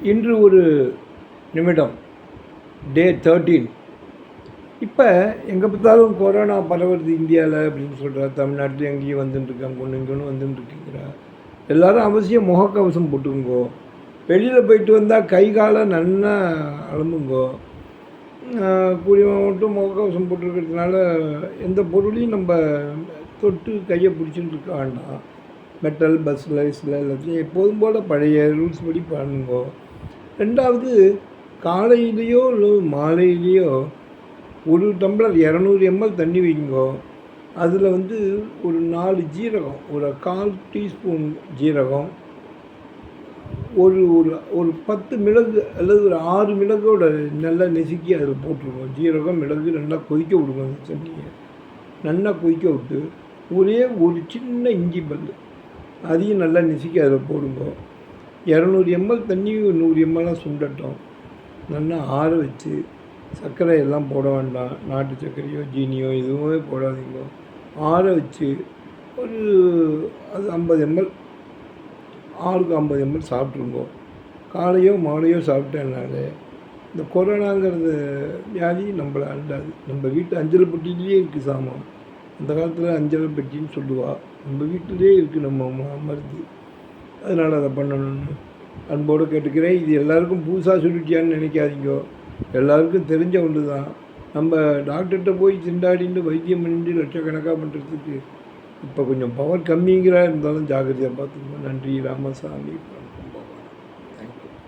இன்று ஒரு நிமிடம் டே 13. இப்போ எங்கே பார்த்தாலும் கொரோனா பரவுறது இந்தியாவில் அப்படின்னு சொல்கிறா. தமிழ்நாட்டில் எங்கேயும் வந்துட்டுருக்காங்க, ஒன்று இங்கேன்னு வந்துட்டுருக்குங்கிறா. எல்லோரும் அவசியம் முகக்கவசம் போட்டுங்கோ. வெளியில் போயிட்டு வந்தால் கை காலை நல்லா அலம்புங்கோ. கூடியவன் மட்டும் முகக்கவசம் போட்டுருக்கிறதுனால எந்த பொருளையும் நம்ம தொட்டு கையை பிடிச்சிட்டு இருக்க வேண்டாம். மெட்டல் பஸ்ஸில் எல்லாத்தையும் எப்போதும் போல் பழைய ரூல்ஸ் படி பண்ணுங்கோ. ரெண்டாவது, காலையிலேயோ இல்லை மாலையிலேயோ ஒரு டம்ளர் 200 ml தண்ணி வைங்கோ. அதில் ஒரு 4 ஜீரகம், ஒரு 1/4 டீஸ்பூன் ஜீரகம், ஒரு ஒரு ஒரு 10 மிளகு அல்லது ஒரு 6 மிளகோட நல்லா நெசுக்கி அதில் போட்டுருவோம். ஜீரகம் மிளகு நல்லா கொதிக்க விடுங்க. அந்த தண்ணியை நல்லா கொதிக்க விட்டு ஒரே ஒரு சின்ன இஞ்சி பல் அதையும் நல்லா நெசுக்கி அதில் போடுங்க. 200 ml தண்ணி 100 ml சுண்டட்டும். நல்லா ஆற வச்சு, சர்க்கரை எல்லாம் போட வேண்டாம். நாட்டு சர்க்கரையோ ஜீனியோ எதுவுமே போடாதீங்க. ஆற வச்சு ஒரு அது 50 ml, 6க்கு 50 ml சாப்பிட்ருங்கோ. காலையோ மாலையோ சாப்பிட்டேன்னாலே இந்த கொரோனாங்கிறது வியாதி நம்மளை அண்டாது. நம்ம வீட்டு அஞ்சல் பெட்டிலேயே இருக்குது சாமான். அந்த காலத்தில் அஞ்சல் பெட்டின்னு சொல்லுவாள். நம்ம வீட்டிலே இருக்குது நம்ம மருந்து. அதனால் அதை பண்ணணும்னு அன்போடு கேட்டுக்கிறேன். இது எல்லாருக்கும் புதுசாக சொல்லிட்டியான்னு நினைக்காதீங்க. எல்லாருக்கும் தெரிஞ்ச ஒன்று தான். நம்ம டாக்டர்கிட்ட போய் திண்டாடின்னு வைத்தியம் பண்ணிட்டு லட்சக்கணக்காக பண்ணுறதுக்கு இப்போ கொஞ்சம் பவர் கம்மிங்கிறா இருந்தாலும் ஜாக்கிரதையாக பார்த்துக்கணும். நன்றி. ராமசாமி.